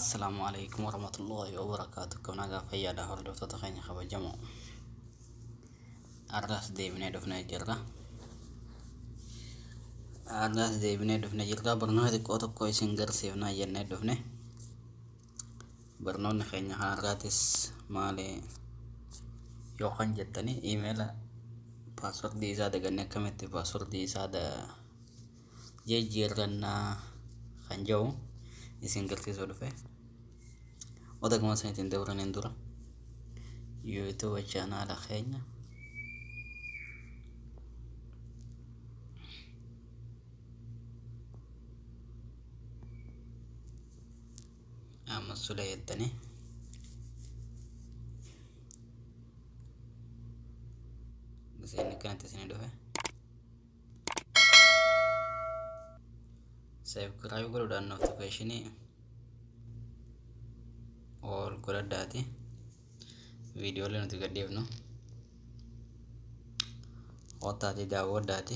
Assalamualaikum warahmatullahi wabarakatuh. Kanaga fayyada hordoftoota keenya kabajamoo. Arras deebinee dhufnee jirra. Barnoota xiqqoo tokko isin garsiifnaa jennee dhufne. Barnoonni keenya kanarraatis maali yookaan jettanii iimeela paaswordii isaa dagannee akkamitti paaswordii isaa jijjiirrannaa kan jedhu isin garsiisuu dhufe. Odaguma sanitiin dabraniin dura YouTube chaanaala keenya amma sulee jettanii isin kanatti isin dhufe subscribe godhuudhaan notificationii all godhadhaati. Viidiyoolee nuti gadhiifnu otaati daawwadhaati.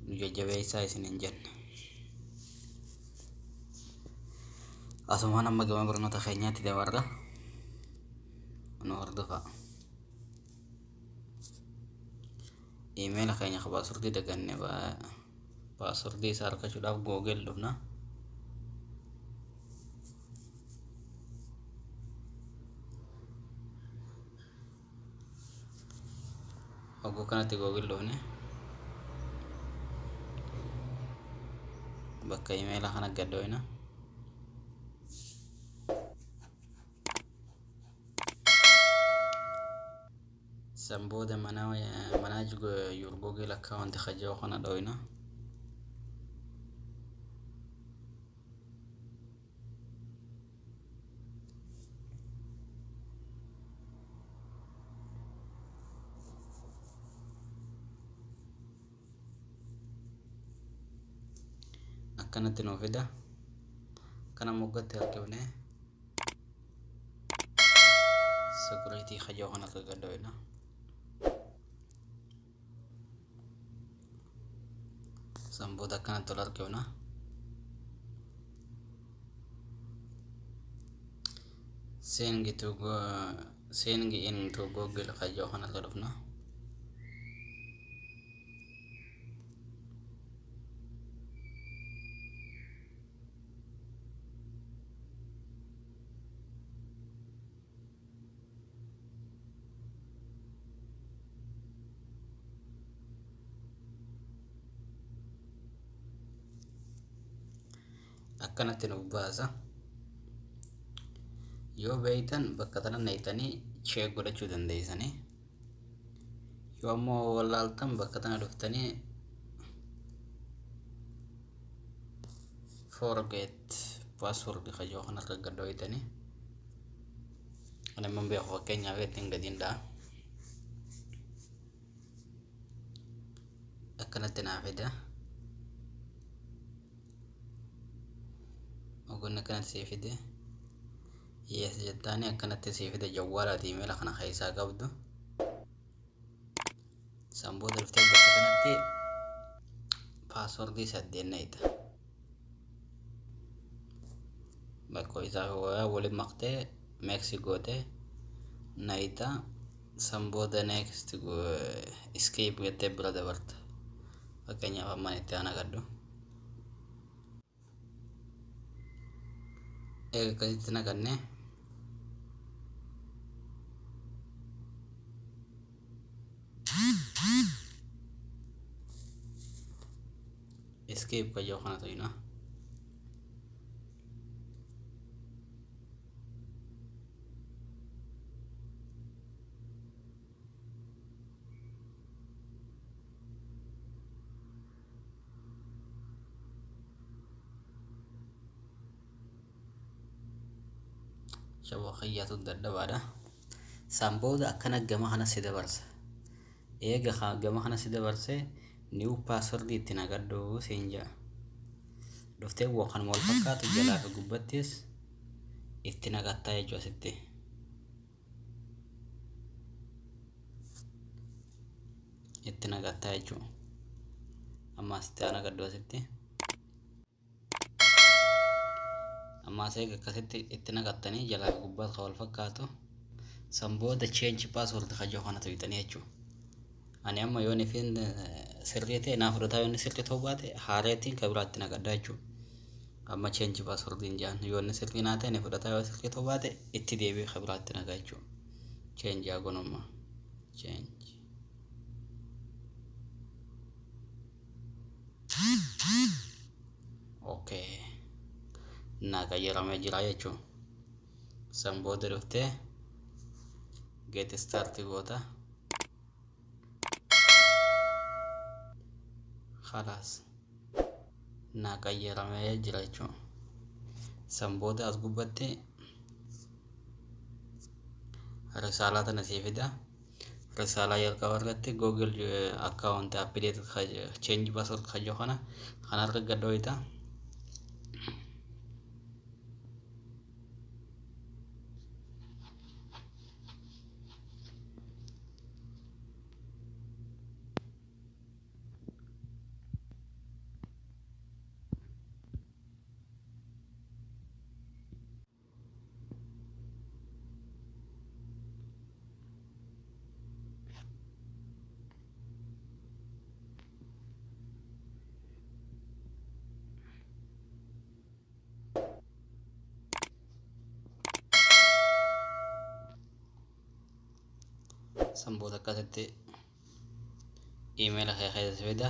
Nu jajjabeessaa isiniin jenna. Asumaan amma gama barnoota keenyaatti dabarra. Nu hordofaa. Iimeela keenya paaswordii daganne paaswordii isaa argachuudhaaf Google dhufna. Oguu kanatti Google dhufne bakka iimeela kana gadhoina sambooda manage your Google account khajoo kana dhoina akkanatti nuu fida. Kana moggatti argifne security khajoo kana gadhoina sambooda akkanatti ol argifna. Send into Google khajoo kana dhufna. Akkanatti nuuf baasa. Yoo beeytan bakka tana neeytanii check godhachuu dandeessanii. Yoo ammoo wallaaltan bakka tana dhuftanii forget password khajoo kanarra gadhoitanii. Ani immoo beeku fakkeenyaaf ittiin gadiin dha'a. Akkanatti naa fida. Ogoonni akkanatti sii fide. Yes jettaanii akkanatti sii fide jawwaalaati iimeela kana keessaa qabdu. Sambooda dhuftee bakka kanatti paaswordii saddeet neeyta. Bakka isaa waliin maqtee Mexicootee neeyta. Sambooda next escape jettee bira dabarta. Fakkeenyaaf ammaan itti aanaa gadhu. Akkasitti naqannee escape khajoo kana to'ina. Shawaqiyyaatu dadhabaadha. Sambooda akkana gama kana si dabarsa. Eega gama kana si dabarsee new password itti nagadhoo siin jedha. Dhuftee waan wal fakkaatu jalaa fi gubbattis itti nagattaa jechuudha asitti. Itti nagattaa jechuudha. Amma asitti nagadhoo asitti. amma seega akkasitti itti naqattanii jalaa gubbaat kan wal fakkaatu san booda change password kajoo kanatu bitanii jechuudha. Ani amma yoon ifin sirrii ta'e naaf fudhataa yoon sirrii ta'uu baate haareetiin kan biraatti naqaddaa jechuudha. Amma change password hin jaan yoon sirrii naa ta'e ni fudhataa yoo sirrii ta'uu baate itti deebi'ee kan biraatti naqaa jechuudha. Change yaa gonummaa change. Okay. Naa qayyaramee jira jechuudha. San booda dhuftee get start goota. Khalaas. Naa qayyaramee jira jechuudha. San booda as gubbaatti risaalaa tana sii fida. Risaalaa jalqaba irratti Google account update change password kajoo kanarra gadhooyita. San booda akkasitti emaila keessa fida.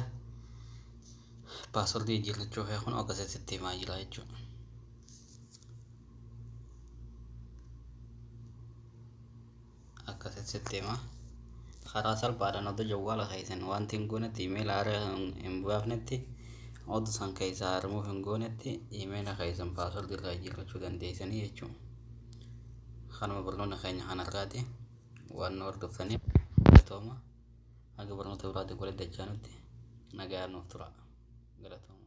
Password jijjiirrachuu kun akkasitti himaa jira jechuudha. Akkasitti himaa karaa salphaadhaan oduu jawwaala keessan wanti hin goonetti emaila hin buufnetti oduu san keessa harmuuf hin goonetti emaila keessan password irraa jijjiirrachuu dandeessanii jechuudha. Kanuma barnoota keenya kanarraati. Waan hordoftaniif galatooma. Aga barnoota biraatti walitti dachaanutti nagaa nuuf tura. Galatooma.